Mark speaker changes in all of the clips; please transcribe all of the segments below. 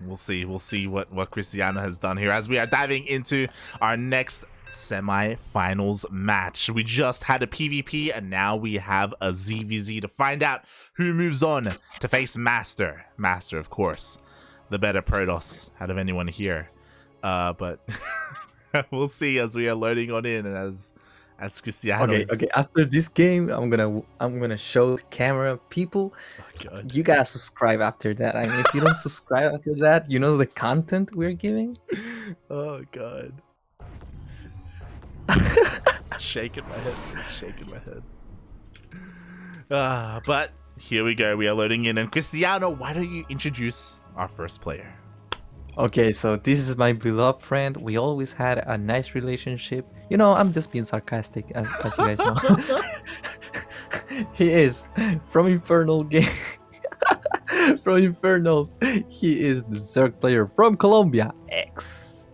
Speaker 1: We'll see. We'll see what Cristiano has done here as we are diving into our next semi-finals match. We just had a PvP and now we have a ZvZ to find out who moves on to face Master. Master, of course, the better Protoss out of anyone here. But we'll see as we are loading on in and as Cristiano.
Speaker 2: Okay. After this game, I'm gonna show the camera people.
Speaker 1: Oh, God.
Speaker 2: You gotta subscribe after that. I mean, if you don't subscribe after that, you know the content we're giving.
Speaker 1: Oh, God. Shaking my head. Shaking my head. But here we go. We are loading in. And Cristiano, why don't you introduce our first player?
Speaker 2: Okay, so this is my beloved friend. We always had a nice relationship. You know, I'm just being sarcastic, as you guys know. He is from Infernal Game. From Infernals. He is the Zerg player from Colombia, X.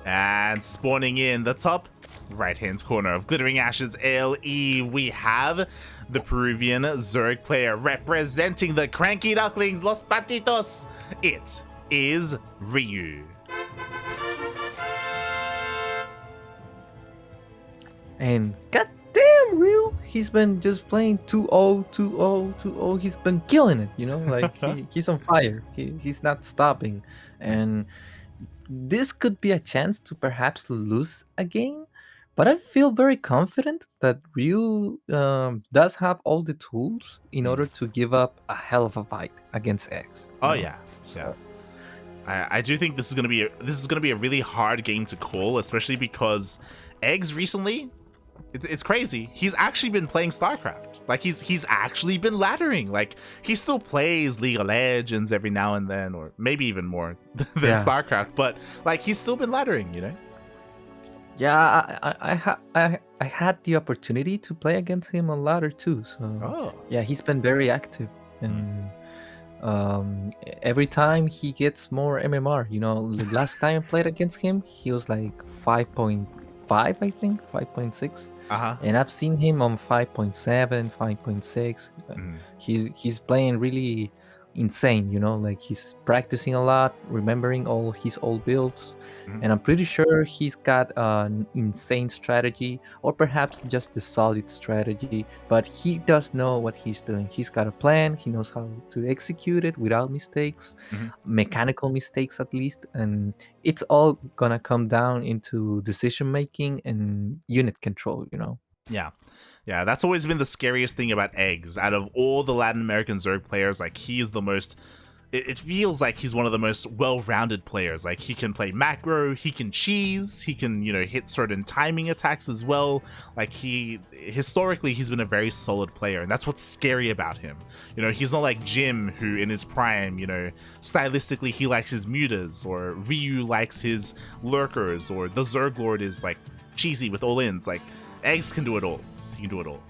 Speaker 1: And spawning in the top right-hand corner of Glittering Ashes LE, we have the Peruvian Zerg player representing the CranKy Ducklings, Los Patitos. It is Ryu.
Speaker 2: And goddamn, Ryu, he's been just playing 2-0, 2-0, 2-0. He's been killing it, you know? Like, he's on fire. He's not stopping. And this could be a chance to perhaps lose a game. But I feel very confident that Ryu does have all the tools in order to give up a hell of a fight against X.
Speaker 1: Oh yeah, so I do think this is gonna be a really hard game to call, especially because eGGz recently, it's crazy. He's actually been playing StarCraft. Like he's actually been laddering. Like he still plays League of Legends every now and then, or maybe even more than StarCraft. But like he's still been laddering, you know.
Speaker 2: Yeah, I had the opportunity to play against him on ladder too. So yeah, he's been very active, and every time he gets more MMR. You know, the last time I played against him, he was like 5.5, I think 5.6. And I've seen him on 5.7, 5.6. He's playing really insane, you know, like he's practicing a lot, remembering all his old builds, and I'm pretty sure he's got an insane strategy, or perhaps just a solid strategy, but he does know what he's doing. He's got a plan, he knows how to execute it without mistakes, mechanical mistakes at least, and it's all gonna come down into decision making and unit control, you know.
Speaker 1: Yeah, that's always been the scariest thing about eGGz. Out of all the Latin American Zerg players, like he is the most, it feels like he's one of the most well-rounded players. Like he can play macro, he can cheese, he can, you know, hit certain timing attacks as well. Like historically, he's been a very solid player, and that's what's scary about him. You know, he's not like Jim, who in his prime, you know, stylistically he likes his mutas, or Ryu likes his lurkers, or the Zerg Lord is like cheesy with all-ins. Like eGGz can do it all. He can do it all.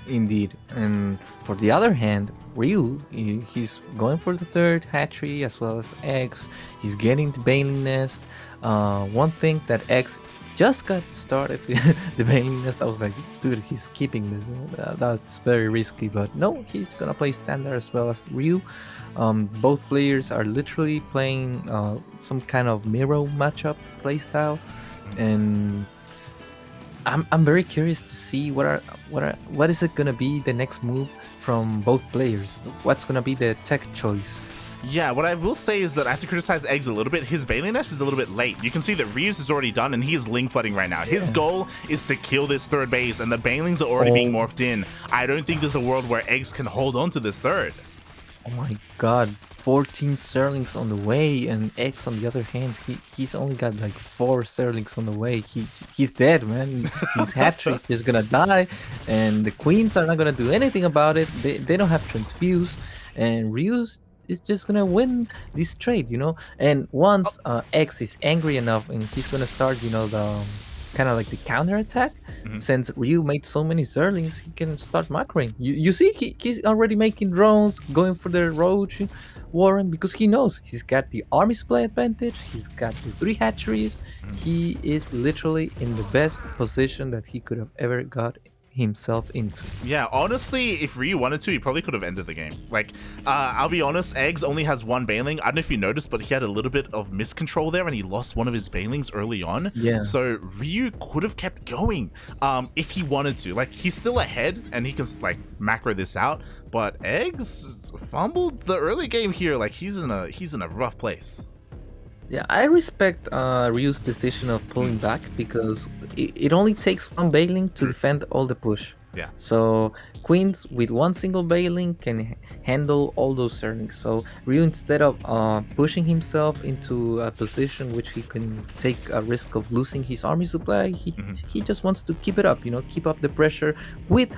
Speaker 2: Indeed. And for the other hand, Ryu, he's going for the third hatchery as well as eGGz. He's getting the Baneling Nest. One thing that eGGz just got started with the Baneling Nest, I was like, dude, he's keeping this. That's very risky, but no, he's gonna play standard as well as Ryu. Both players are literally playing some kind of mirror matchup playstyle, and I'm very curious to see what is it gonna be the next move from both players. What's gonna be the tech choice?
Speaker 1: Yeah, what I will say is that I have to criticize eGGz a little bit. His Baneling Nest is a little bit late. You can see that Ryu's is already done and he is Ling flooding right now. His goal is to kill this third base, and the Banelings are already being morphed in. I don't think there's a world where eGGz can hold on to this third.
Speaker 2: Oh my god, 14 Sterlings on the way, and eGGz on the other hand, he's only got like 4 Sterlings on the way. He's dead, man. His hatchery is just gonna die, and the queens are not gonna do anything about it. They don't have transfuse, and Ryu is just gonna win this trade, you know. And once eGGz is angry enough, and he's gonna start, you know, the kind of like the counter attack. Since Ryu made so many Zerlings, he can start macroing. You see, he's already making drones, going for the Roach Warren, because he knows he's got the army supply advantage, he's got the 3 hatcheries. He is literally in the best position that he could have ever got himself into.
Speaker 1: Yeah, honestly, if Ryu wanted to, he probably could have ended the game. Like, I'll be honest, eGGz only has one Bailing. I don't know if you noticed, but he had a little bit of miscontrol there, and he lost one of his Bailings early on.
Speaker 2: Yeah.
Speaker 1: So Ryu could have kept going if he wanted to. Like, he's still ahead, and he can, like, macro this out. But eGGz fumbled the early game here. Like, he's in a rough place.
Speaker 2: Yeah, I respect Ryu's decision of pulling back because it only takes one Bailing to defend all the push.
Speaker 1: Yeah.
Speaker 2: So Queens with one single Bailing can handle all those turnings. So Ryu, instead of pushing himself into a position which he can take a risk of losing his army supply, he just wants to keep it up. Keep up the pressure with.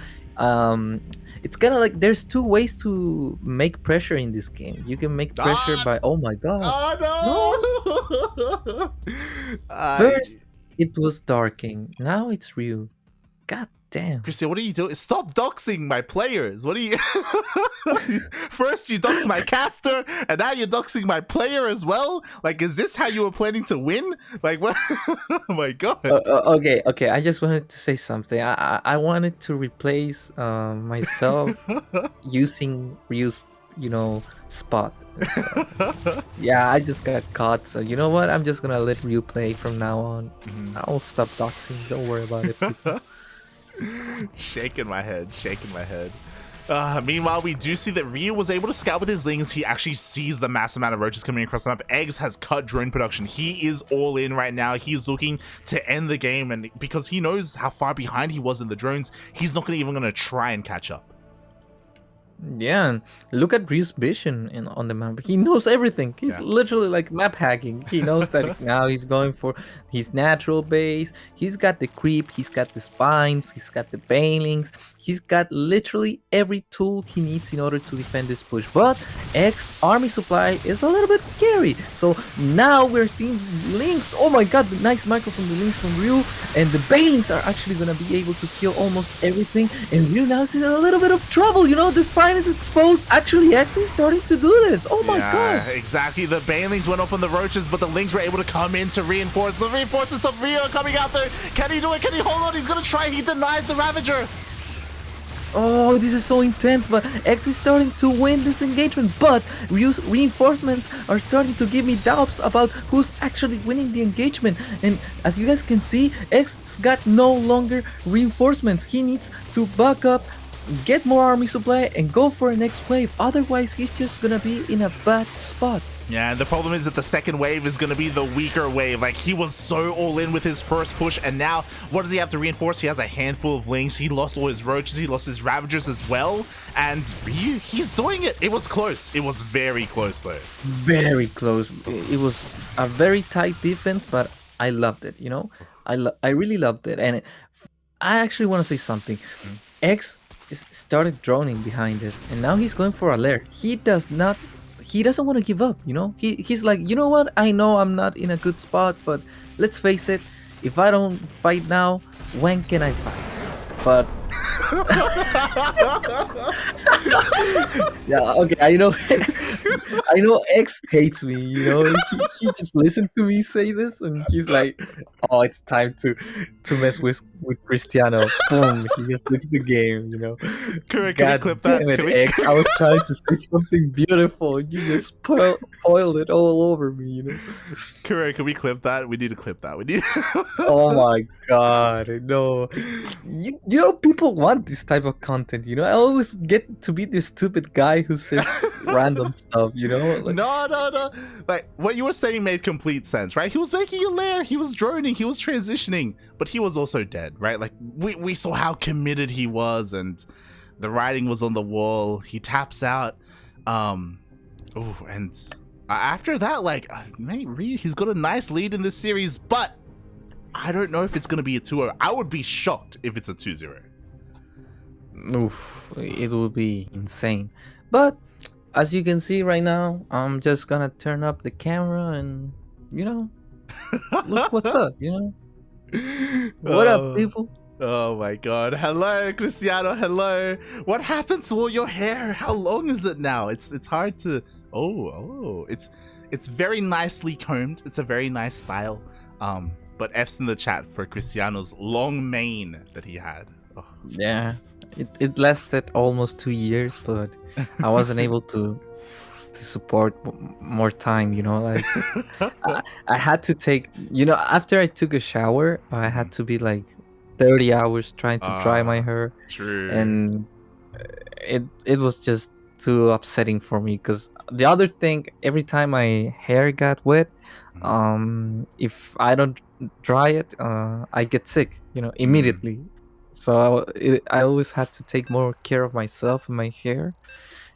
Speaker 2: It's kind of like there's two ways to make pressure in this game. You can make pressure by, oh my god.
Speaker 1: Oh no!
Speaker 2: First, it was Darking. Now it's Ryu. God damn.
Speaker 1: Christian, what are you doing? Stop doxing my players. What are you... First you dox my caster, and now you're doxing my player as well? Like, is this how you were planning to win? Like, what? Oh my god.
Speaker 2: Okay. I just wanted to say something. I wanted to replace myself using Ryu's, spot. Yeah, I just got caught. So you know what? I'm just gonna let Ryu play from now on. I'll stop doxing. Don't worry about it.
Speaker 1: Shaking my head. Meanwhile, we do see that Ryu was able to scout with his Lings. He actually sees the mass amount of roaches coming across the map. eGGz has cut drone production. He is all in right now. He's looking to end the game, and because he knows how far behind he was in the drones, he's not even going to try and catch up.
Speaker 2: Yeah, and look at Ryu's vision on the map. He knows everything. He's literally like map hacking. He knows that now he's going for his natural base. He's got the creep, he's got the spines, he's got the Bailings. He's got literally every tool he needs in order to defend this push. But eGGz army supply is a little bit scary. So now we're seeing Links. Oh my god, the nice micro from the Links from Ryu. And the Bailings are actually going to be able to kill almost everything. And Ryu now is in a little bit of trouble. The spine is exposed. Actually, eGGz is starting to do this. Oh my god.
Speaker 1: Exactly. The Bailings went off on the roaches, but the Lings were able to come in to reinforce. The reinforcements of Ryu are coming out there. Can he do it? Can he hold on? He's going to try. He denies the Ravager.
Speaker 2: Oh, this is so intense, but eGGz is starting to win this engagement, but Ryu's reinforcements are starting to give me doubts about who's actually winning the engagement. And as you guys can see, eGGz's got no longer reinforcements. He needs to buck up, get more army supply, and go for a next wave. Otherwise, he's just gonna be in a bad spot.
Speaker 1: Yeah, and the problem is that the second wave is going to be the weaker wave. Like, he was so all in with his first push, and now what does he have to reinforce? He has a handful of Lings. He lost all his roaches. He lost his Ravagers as well. And Ryu, he's doing it. It was close. It was very close, though.
Speaker 2: Very close. It was a very tight defense, but I loved it, I really loved it. And I actually want to say something. eGGz started droning behind this, and now he's going for a lair. He doesn't want to give up, he's like, you know what, I know I'm not in a good spot, but let's face it, if I don't fight now, when can I fight? But yeah, okay, I know eGGz hates me, he just listened to me say this, and he's like, oh, it's time to mess with Cristiano. Boom, he just leaves the game,
Speaker 1: Can we clip that?
Speaker 2: Damn it, eGGz, I was trying to say something beautiful, and you just spoiled it all over me,
Speaker 1: Correct, can we clip that? We need to clip that. We need.
Speaker 2: Oh my god, no. People want this type of content, I always get to be this stupid guy who says random stuff, Like,
Speaker 1: no. Like, what you were saying made complete sense, right? He was making a lair, he was droning, he was transitioning, but he was also dead, right? Like, we saw how committed he was, and the writing was on the wall. He taps out. And after that, like, maybe he's got a nice lead in this series, but I don't know if it's going to be a 2-0. I would be shocked if it's a 2-0.
Speaker 2: Oof, it would be insane. But as you can see right now, I'm just gonna turn up the camera and, look what's up, What up, people?
Speaker 1: Oh my god. Hello, Cristiano. Hello. What happened to all your hair? How long is it now? It's hard to... Oh. It's very nicely combed. It's a very nice style. But F's in the chat for Cristiano's long mane that he had.
Speaker 2: Yeah, it lasted almost 2 years, but I wasn't able to support more time. Like I had to take. After I took a shower, I had to be like 30 hours trying to dry my hair,
Speaker 1: True.
Speaker 2: and it was just too upsetting for me because the other thing, every time my hair got wet, if I don't dry it, I get sick, immediately. So I always had to take more care of myself and my hair,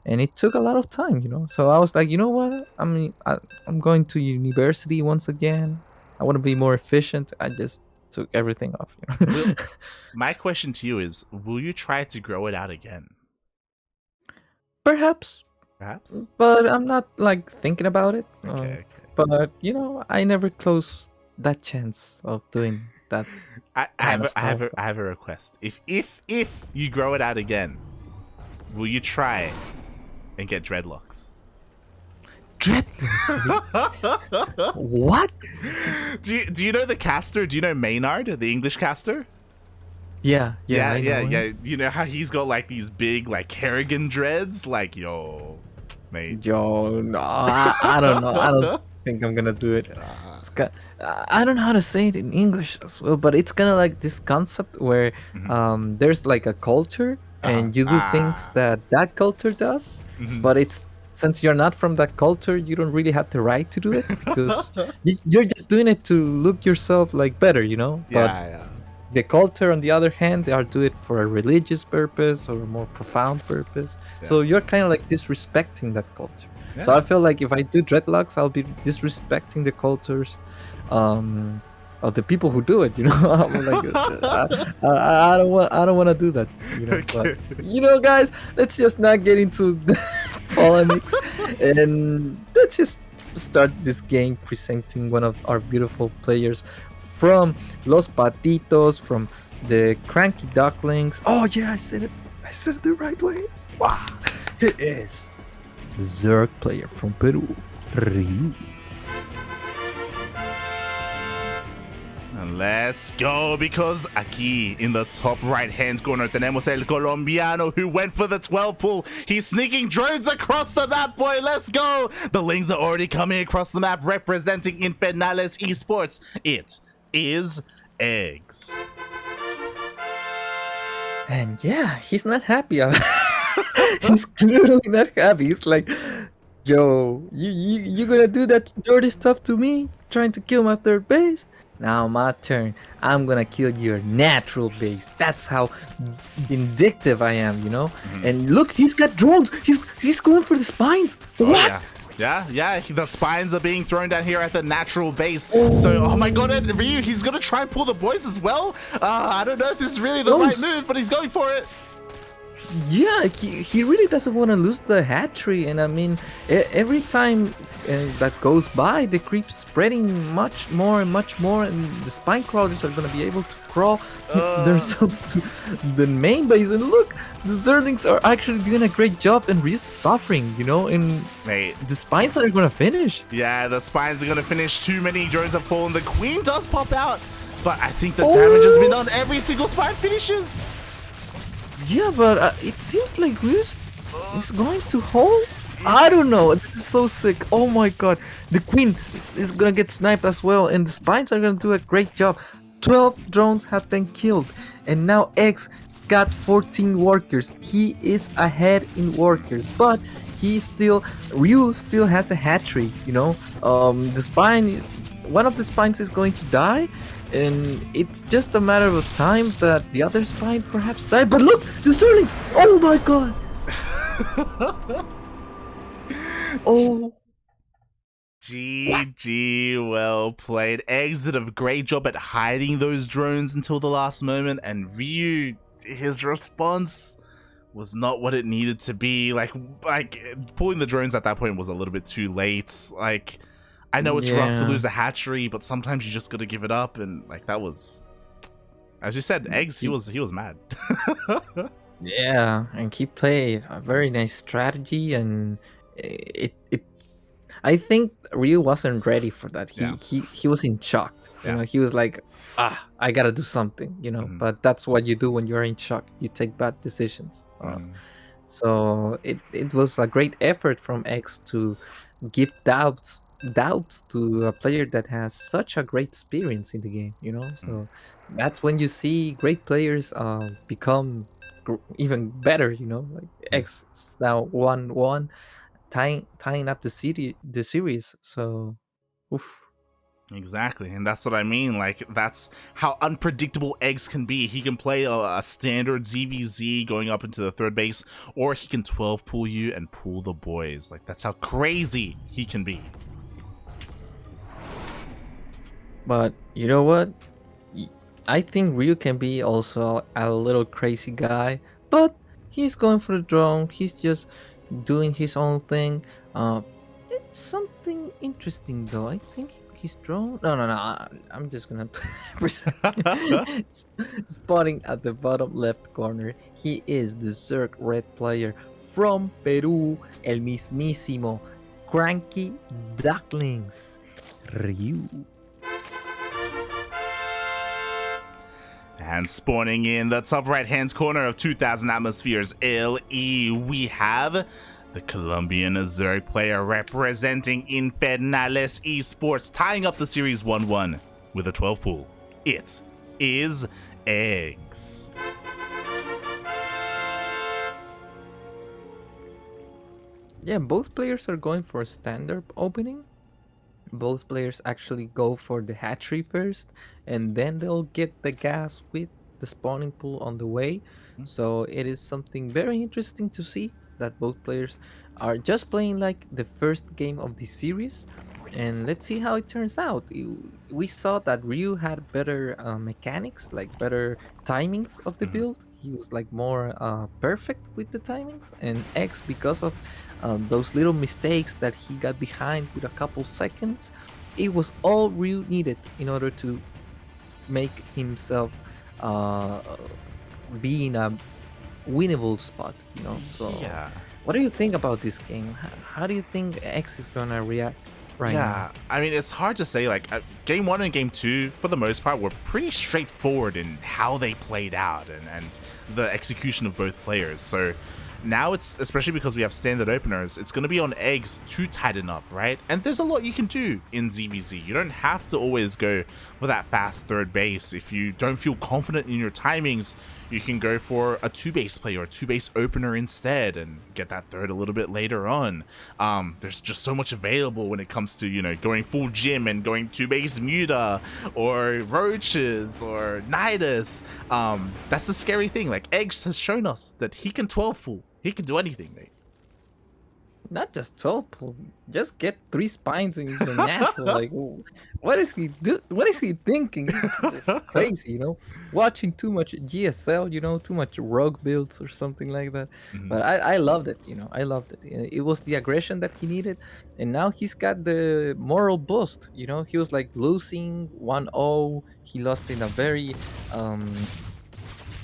Speaker 2: and it took a lot of time. So I was like, you know what, I'm going to university once again. I want to be more efficient. I just took everything off.
Speaker 1: My question to you is, will you try to grow it out again?
Speaker 2: Perhaps, but I'm not like thinking about it.
Speaker 1: Okay.
Speaker 2: But I never close that chance of doing that.
Speaker 1: I have a request. If you grow it out again, will you try and get dreadlocks?
Speaker 2: Dreadlocks? What?
Speaker 1: Do you know the caster? Do you know Maynard, the English caster?
Speaker 2: Yeah.
Speaker 1: You know how he's got like these big like Kerrigan dreads? Like, yo, mate.
Speaker 2: Yo, no, I don't know. I don't think I'm gonna do it. I don't know how to say it in English as well, but it's kind of like this concept where there's like a culture, and you do things that culture does, but it's, since you're not from that culture, you don't really have the right to do it because you're just doing it to look yourself like better, But the culture, on the other hand, they are doing it for a religious purpose or a more profound purpose. So you're kind of like disrespecting that culture. So I feel like if I do dreadlocks, I'll be disrespecting the cultures of the people who do it. I'm like, I don't want to do that. But guys, let's just not get into the polemics, and let's just start this game presenting one of our beautiful players from Los Patitos, from the CranKy Ducklings. Oh yeah, I said it the right way. Wow. He is the Zerg player from Peru, Ryu.
Speaker 1: Let's go, because aquí in the top right hand corner tenemos el colombiano who went for the 12 pull. He's sneaking drones across the map, boy. Let's go. The Lings are already coming across the map representing Infernales Esports. It is eGGz.
Speaker 2: And yeah, he's not happy. He's clearly not happy. He's like, yo, you gonna do that dirty stuff to me, trying to kill my third base? Now my turn. I'm gonna kill your natural base. That's how vindictive I am, And look, he's got drones. He's going for the spines. What?
Speaker 1: Yeah, the spines are being thrown down here at the natural base. So, oh my god, and Ryu, he's gonna try and pull the boys as well. I don't know if this is really the right move, but he's going for it.
Speaker 2: Yeah, he really doesn't want to lose the hatchery, and I mean, every time that goes by, the creep's spreading much more, and the spine crawlers are going to be able to crawl themselves to the main base. And look, the Zerlings are actually doing a great job, and Ryu's suffering, and the spines are going to finish.
Speaker 1: Yeah, the spines are going to finish. Too many drones have fallen. The queen does pop out, but I think the damage has been done. Every single spine finishes.
Speaker 2: Yeah, but it seems like Ryu's is going to hold. I don't know. It's so sick. Oh my god. The queen is gonna get sniped as well, and the spines are gonna do a great job. 12 drones have been killed, and now eGGz's got 14 workers. He is ahead in workers, but Ryu still has a hatchery. The spine, one of the spines is going to die, and it's just a matter of time that the other spine perhaps die. But look, the Zerlings! Oh my god! Oh.
Speaker 1: GG, well played. eGGz did a great job at hiding those drones until the last moment, and Ryu, his response was not what it needed to be. Like pulling the drones at that point was a little bit too late. Like, I know it's rough to lose a hatchery, but sometimes you just gotta give it up, and like that was, as you said, eGGz, he was mad.
Speaker 2: Yeah, and he played a very nice strategy, and it I think Ryu wasn't ready for that.
Speaker 1: Yeah.
Speaker 2: He was in shock. You know, he was like, I gotta do something. You know, but that's what you do when you're in shock. You take bad decisions. So it was a great effort from X to give doubts to a player that has such a great experience in the game. You know, so that's when you see great players become even better. You know, like X is now 1-1 tying up the series. So, oof.
Speaker 1: Exactly, and that's what I mean. Like, that's how unpredictable Eggs can be. He can play a standard ZvZ going up into the third base, or he can 12 pull you and pull the boys. Like, that's how crazy he can be.
Speaker 2: But you know what? I think Ryu can be also a little crazy guy, but he's going for the drone. He's just doing his own thing. It's something interesting though. I think he's drone. No. I'm just gonna spotting at the bottom left corner. He is the Zerg red player from Peru, el mismísimo CranKy Ducklings, Ryu.
Speaker 1: And spawning in the top right-hand corner of 2000 Atmospheres LE, we have the Colombian Zerg player representing Infernales Esports, tying up the series 1-1 with a 12 pool. It is eGGz.
Speaker 2: Yeah, both players are going for a standard opening. Both players actually go for the hatchery first, and then they'll get the gas with the spawning pool on the way. So it is something very interesting to see that both players are just playing like the first game of the series, and let's see how it turns out. We saw that Ryu had better mechanics, like better timings of the build. He was like more perfect with the timings, and X, because of those little mistakes that he got behind with a couple seconds, it was all Ryu needed in order to make himself uh, be in a winnable spot, you know. So
Speaker 1: Yeah.
Speaker 2: what do you think about this game? How do you think X is gonna react right now?
Speaker 1: I mean, it's hard to say. Like, game 1 and game 2, for the most part, were pretty straightforward in how they played out and the execution of both players. So now it's, especially because we have standard openers, it's going to be on eGGz to tighten up, right? And there's a lot you can do in ZvZ. You don't have to always go for that fast third base. If you don't feel confident in your timings, you can go for a two-base play or a two-base opener instead and get that third a little bit later on. There's just so much available when it comes to, you know, going full gym and going two-base muta or roaches or nidus. That's the scary thing. Like, eGGz has shown us that he can 12 full. He can do anything, mate.
Speaker 2: Not just 12 pull, just get 3 spines in the natural. Like, what is he do? What is he thinking? It's crazy, you know. Watching too much GSL, you know, too much rogue builds or something like that. But I loved it, you know. I loved it. It was the aggression that he needed, and now he's got the moral boost. You know, he was like losing 1-0. He lost in a very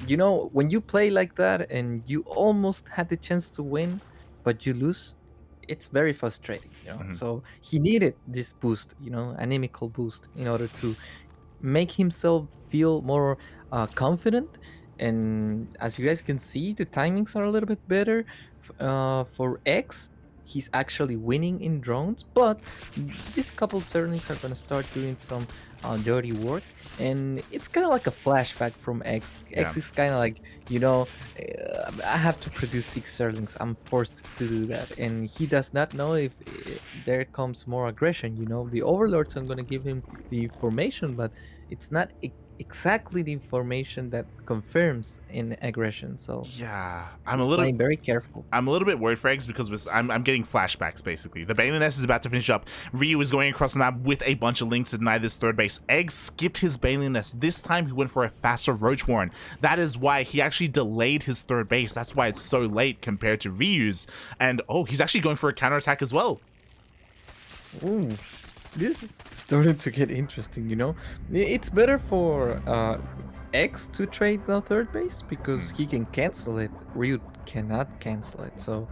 Speaker 2: you know, when you play like that and you almost had the chance to win, but you lose, it's very frustrating, you know. So he needed this boost, you know, anemical boost, in order to make himself feel more confident. And as you guys can see, the timings are a little bit better for X. He's actually winning in drones, but this couple Zerlings are gonna start doing some dirty work, and it's kind of like a flashback from X. X is kind of like, you know, I have to produce 6 Zerlings. I'm forced to do that, and he does not know if there comes more aggression. You know, the overlords are gonna give him the information, but it's not exactly the information that confirms in aggression. So
Speaker 1: yeah,
Speaker 2: he's playing very careful.
Speaker 1: I'm a little bit worried for eGGz because I'm getting flashbacks, basically. The Bailey Nest is about to finish up. Ryu is going across the map with a bunch of links to deny this third base. eGGz skipped his Bailey Nest. This time he went for a faster Roach Warren. That is why he actually delayed his third base. That's why it's so late compared to Ryu's. And oh, he's actually going for a counterattack as well.
Speaker 2: Ooh. This is starting to get interesting, you know. It's better for X to trade the third base because he can cancel it. Ryu cannot cancel it. So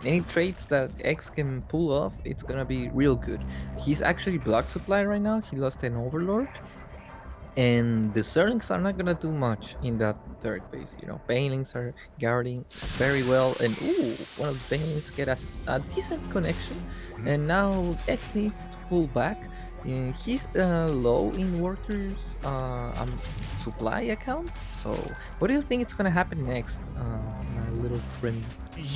Speaker 2: any trades that X can pull off, it's gonna be real good. He's actually block supply right now. He lost an Overlord, and the Zerlings are not gonna do much in that third base. Banelings are guarding very well, and one of the Banelings get a decent connection, and now X needs to pull back. He's low in workers supply account. So, what do you think it's gonna happen next, my little friend?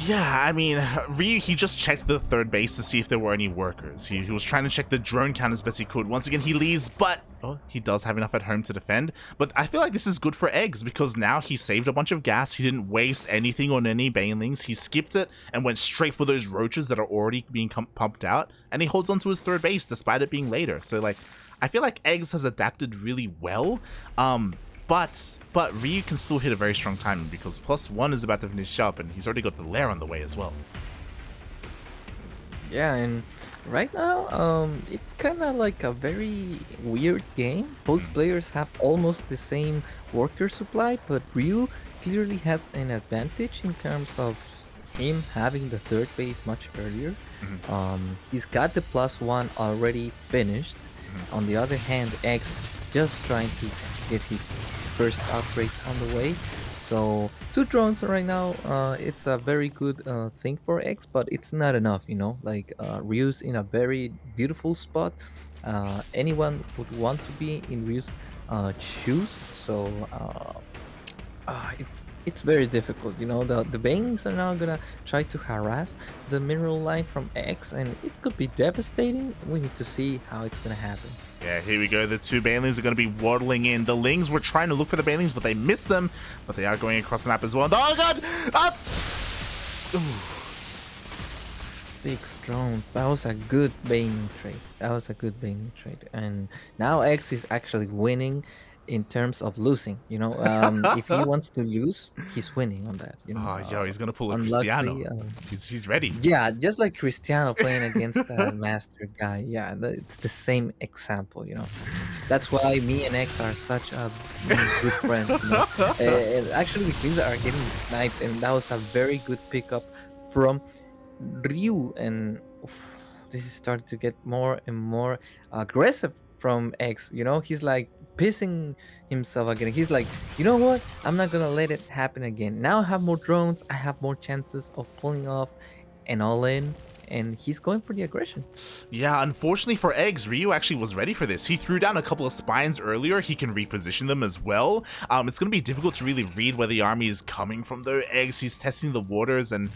Speaker 1: Yeah, I mean, Ryu, he just checked the third base to see if there were any workers. He was trying to check the drone count as best he could. Once again, he leaves, but he does have enough at home to defend. But I feel like this is good for eGGz because now he saved a bunch of gas. He didn't waste anything on any banelings. He skipped it and went straight for those roaches that are already being pumped out. And he holds on to his third base despite it being later. So, like, I feel like eGGz has adapted really well. But Ryu can still hit a very strong timing because +1 is about to finish up and he's already got the lair on the way as well.
Speaker 2: Yeah, and right now, it's kind of like a very weird game. Both players have almost the same worker supply, but Ryu clearly has an advantage in terms of him having the third base much earlier. He's got the +1 already finished. On the other hand, eGGz is just trying to get his first upgrades on the way. So 2 drones right now, it's a very good thing for eGGz, but it's not enough, Like Ryu's in a very beautiful spot. Anyone would want to be in Ryu's shoes. So it's very difficult. The banelings are now gonna try to harass the mineral line from eGGz, and it could be devastating. We need to see how it's gonna happen.
Speaker 1: Yeah, here we go. The 2 banelings are going to be waddling in. The Lings were trying to look for the banelings, but they missed them. But they are going across the map as well. Oh god!
Speaker 2: 6 drones. That was a good baneling trade. And now eGGz is actually winning in terms of losing. If he wants to lose, he's winning on that.
Speaker 1: He's gonna pull a Cristiano. He's ready.
Speaker 2: Yeah, just like Cristiano playing against a master guy. Yeah, it's the same example. That's why me and eGGz are such a good friends. And actually, the Kings are getting sniped, and that was a very good pickup from Ryu. And this is starting to get more and more aggressive from eGGz. He's like pissing himself again. He's like, you know what? I'm not gonna let it happen again. Now I have more drones. I have more chances of pulling off an all-in. And he's going for the aggression.
Speaker 1: Yeah, unfortunately for eGGz, Ryu actually was ready for this. He threw down a couple of spines earlier. He can reposition them as well. It's going to be difficult to really read where the army is coming from, though. eGGz, he's testing the waters, and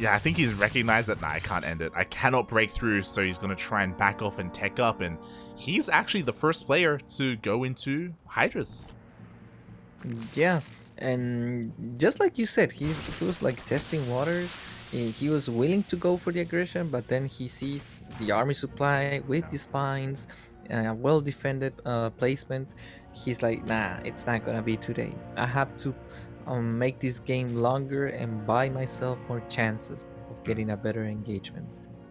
Speaker 1: I think he's recognized that, I can't end it. I cannot break through, so he's going to try and back off and tech up, and he's actually the first player to go into Hydras.
Speaker 2: Yeah, and just like you said, he was like testing waters. He was willing to go for the aggression, but then he sees the army supply with the spines, well defended placement. He's like, nah, it's not gonna be today. I have to make this game longer and buy myself more chances of getting a better engagement.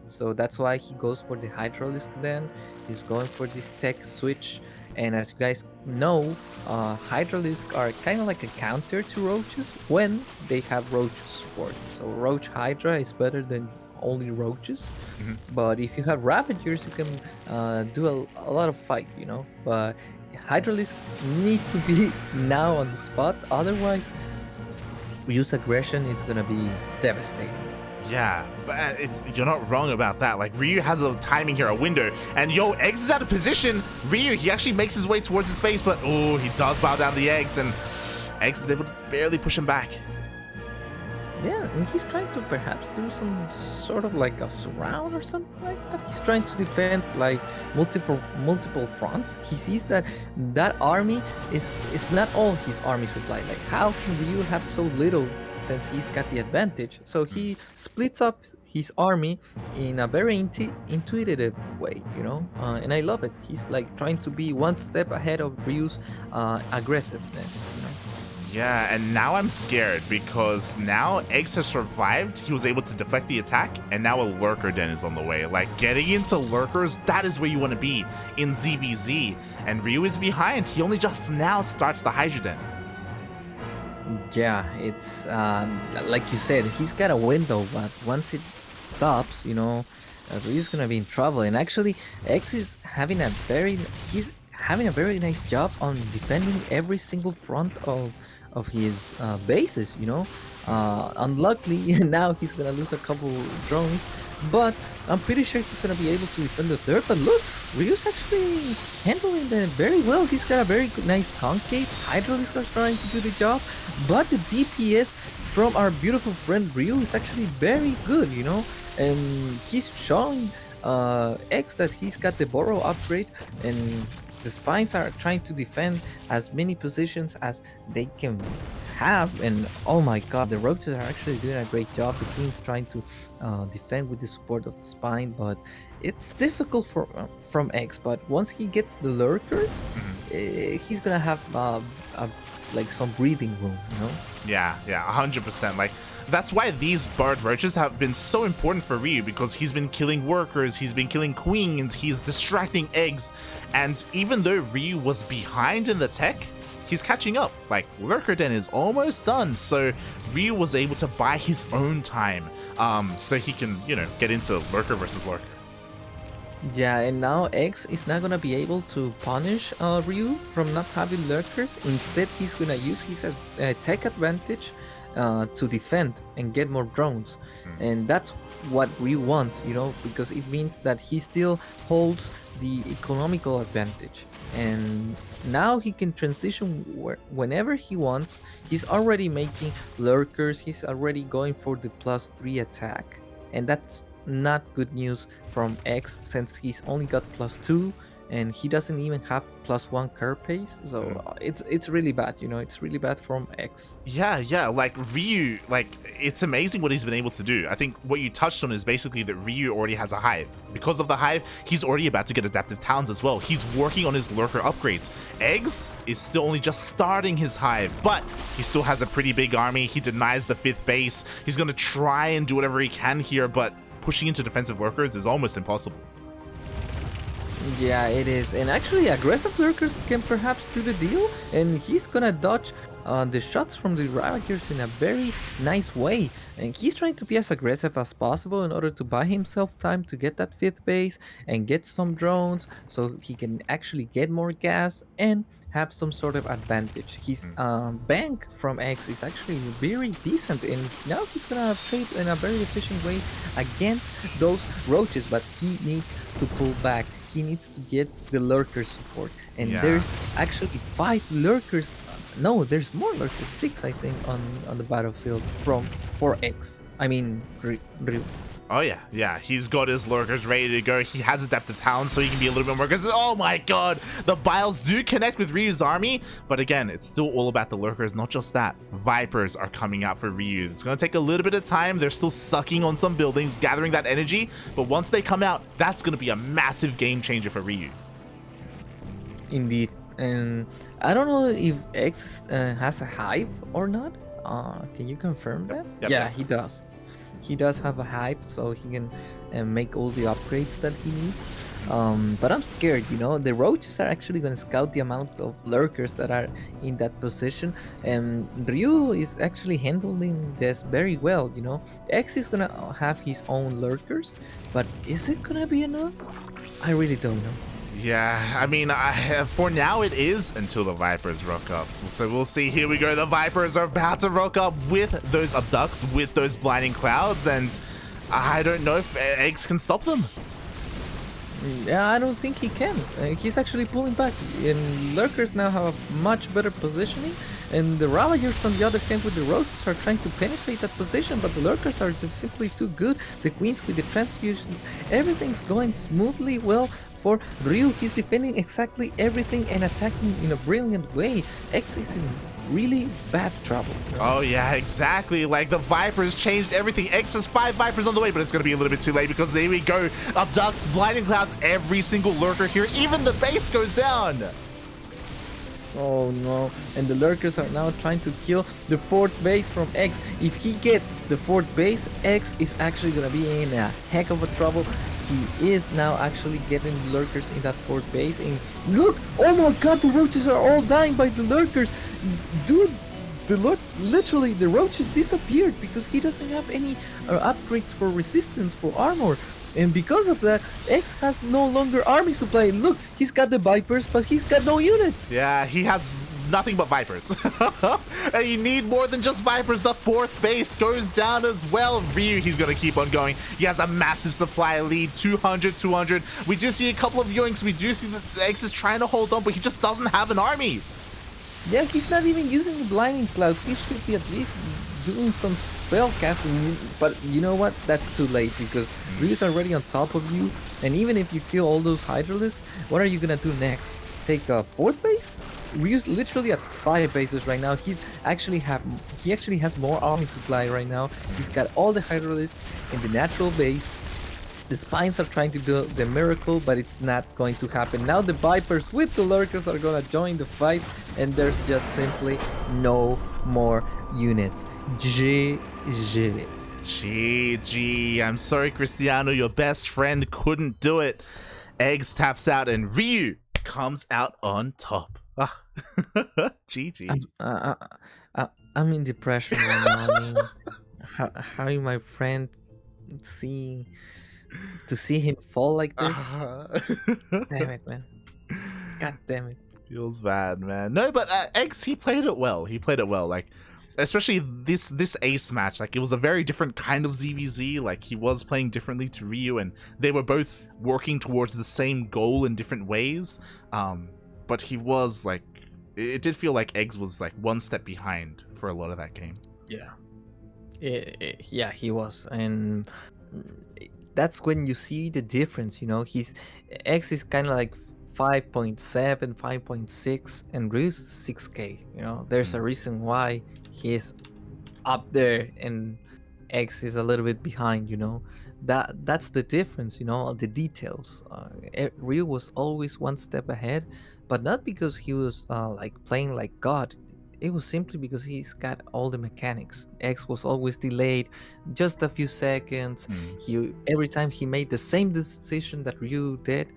Speaker 2: So that's why he goes for the Hydralisk then. He's going for this tech switch. And as you guys know, Hydralisk are kind of like a counter to Roaches when they have Roach support. So Roach Hydra is better than only Roaches. But if you have Ravagers, you can do a lot of fight, But Hydralisks need to be now on the spot. Otherwise, Ryu's aggression is going to be devastating.
Speaker 1: Yeah, but you're not wrong about that. Like, Ryu has a timing here, a window, and eGGz is out of position. Ryu, he actually makes his way towards his base, but he does bow down the eGGz, and eGGz is able to barely push him back.
Speaker 2: Yeah, and he's trying to perhaps do some sort of like a surround or something like that. He's trying to defend like multiple fronts. He sees that army is not all his army supply. Like, how can Ryu have so little since he's got the advantage? So he splits up his army in a very intuitive way, and I love it. He's like trying to be one step ahead of Ryu's aggressiveness.
Speaker 1: Yeah, and now I'm scared because now eGGz has survived. He was able to deflect the attack, and now a lurker den is on the way. Like, getting into lurkers, that is where you want to be in ZvZ. And Ryu is behind. He only just now starts the Hydra den.
Speaker 2: Yeah, it's like you said, he's got a window, but once it stops, Ryu's gonna be in trouble. And actually, eGGz is he's having a very nice job on defending every single front of his bases. Unluckily, now he's gonna lose a couple drones, but I'm pretty sure he's gonna be able to defend the third. But look, Ryu's actually handling them very well. He's got a very nice concave. Hydra is trying to do the job, but the DPS from our beautiful friend Ryu is actually very good, and he's showing eGGz that he's got the Burrow upgrade, and the Spines are trying to defend as many positions as they can have. And oh my god, the Roaches are actually doing a great job. The Queen's trying to defend with the support of the Spine, but it's difficult from eGGz. But once he gets the Lurkers, he's gonna have like some breathing room,
Speaker 1: Yeah, 100%. Like, that's why these Bird Roaches have been so important for Ryu, because he's been killing workers, he's been killing queens, he's distracting eGGz, and even though Ryu was behind in the tech, he's catching up. Like, Lurker Den is almost done, so Ryu was able to buy his own time, so he can, get into Lurker versus Lurker.
Speaker 2: Yeah, and now eGGz is not gonna be able to punish Ryu from not having lurkers. Instead, he's gonna use his tech advantage to defend and get more drones. And that's what Ryu wants, because it means that he still holds the economical advantage. And now he can transition whenever he wants. He's already making lurkers, he's already going for the +3 attack. And that's not good news from eGGz, since he's only got +2 and he doesn't even have +1 curve pace, so it's really bad. It's really bad from eGGz.
Speaker 1: Yeah, like Ryu, like, it's amazing what he's been able to do. I think what you touched on is basically that Ryu already has a hive. Because of the hive, he's already about to get adaptive talents as well. He's working on his lurker upgrades. eGGz is still only just starting his hive, but he still has a pretty big army. He denies the 5th base. He's gonna try and do whatever he can here, but pushing into defensive lurkers is almost impossible.
Speaker 2: Yeah, it is. And actually, aggressive lurkers can perhaps do the deal, and he's gonna dodge the shots from the Ravagers in a very nice way. And he's trying to be as aggressive as possible in order to buy himself time to get that 5th base and get some drones, so he can actually get more gas and have some sort of advantage. His bank from eGGz is actually very decent, and now he's gonna trade in a very efficient way against those roaches, but he needs to pull back. He needs to get the lurker support, and there's actually 5 lurkers. No, there's more lurkers, 6 I think on the battlefield for eGGz. I mean Ryu.
Speaker 1: Oh yeah, he's got his lurkers ready to go. He has adaptive talents, so he can be a little bit more aggressive. Oh my god, the Biles do connect with Ryu's army, but again, it's still all about the lurkers. Not just that, Vipers are coming out for Ryu. It's gonna take a little bit of time. They're still sucking on some buildings, gathering that energy, but once they come out, that's gonna be a massive game changer for Ryu.
Speaker 2: Indeed. And I don't know if eGGz has a hive or not. Can you confirm that?
Speaker 1: Yep.
Speaker 2: Yeah, he does. He does have a hive, so he can make all the upgrades that he needs. But I'm scared, the roaches are actually going to scout the amount of lurkers that are in that position, and Ryu is actually handling this very well. eGGz is going to have his own lurkers, but is it going to be enough? I really don't know.
Speaker 1: Yeah, I mean, for now it is, until the Vipers rock up. So we'll see. Here we go. The Vipers are about to rock up with those abducts, with those blinding clouds, and I don't know if eGGz can stop them.
Speaker 2: Yeah, I don't think he can. He's actually pulling back, and lurkers now have a much better positioning, and the Ravagers on the other hand with the roaches are trying to penetrate that position, but the lurkers are just simply too good. The queens with the transfusions, everything's going smoothly well for Ryu. He's defending exactly everything and attacking in a brilliant way. eGGz is in really bad trouble.
Speaker 1: Oh yeah, exactly. Like, the Vipers changed everything. eGGz has 5 Vipers on the way, but it's going to be a little bit too late, because there we go. Abducts, blinding clouds, every single lurker here. Even the base goes down.
Speaker 2: Oh no, and the lurkers are now trying to kill the 4th base from X. If he gets the 4th base, X is actually gonna be in a heck of a trouble. He is now actually getting the lurkers in that 4th base, and look, oh my god, the roaches are all dying by the lurkers. Dude, literally the roaches disappeared because he doesn't have any upgrades for resistance for armor. And because of that, X has no longer army supply. Look, he's got the Vipers, but he's got no units.
Speaker 1: Yeah, he has nothing but Vipers. And you need more than just Vipers. The 4th base goes down as well. Ryu, he's going to keep on going. He has a massive supply lead, 200, 200. We do see a couple of yoinks. We do see that X is trying to hold on, but he just doesn't have an army.
Speaker 2: Yeah, he's not even using the Blinding Clouds. He should be at least doing some spell casting, but you know what? That's too late because Ryu's already on top of you, and even if you kill all those Hydralisks, what are you gonna do next? Take a 4th base? Ryu's literally at 5 bases right now. He actually has more army supply right now. He's got all the Hydralisks in the natural base. The Spines are trying to do the miracle, but it's not going to happen. Now the Vipers with the Lurkers are gonna join the fight, and there's just simply no more units. GG.
Speaker 1: GG. I'm sorry, Cristiano. Your best friend couldn't do it. Eggs taps out, and Ryu comes out on top. GG.
Speaker 2: I'm in depression right now. I mean, how my friend to see him fall like this. Damn it, man. God damn it.
Speaker 1: Feels bad, man. No, but Eggs, he played it well. Like, especially this ace match. Like, it was a very different kind of ZvZ. Like, he was playing differently to Ryu, and they were both working towards the same goal in different ways. But he was like, it did feel like Eggs was like one step behind for a lot of that game.
Speaker 2: Yeah. Yeah, he was, and that's when you see the difference. You know, X is kind of like 5.7, 5.6, and Ryu's 6K. You know, there's a reason why he's up there and X is a little bit behind. You know, that's the difference. You know, the details. Ryu was always one step ahead, but not because he was like playing like God. It was simply because he's got all the mechanics. X was always delayed just a few seconds. Every time he made the same decision that Ryu did,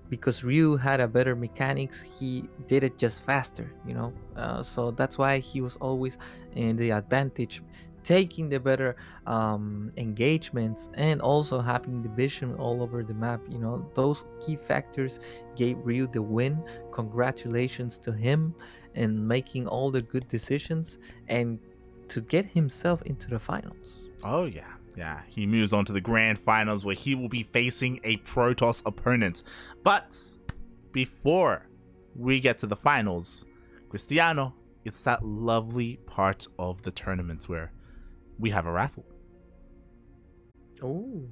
Speaker 2: because Ryu had a better mechanics, he did it just faster, you know. So that's why he was always in the advantage, taking the better engagements and also having the vision all over the map. You know, those key factors gave Ryu the win. Congratulations to him and making all the good decisions and to get himself into the finals.
Speaker 1: Oh yeah. Yeah, he moves on to the grand finals where he will be facing a Protoss opponent. But before we get to the finals, Cristiano, it's that lovely part of the tournament where we have a raffle.
Speaker 2: Oh,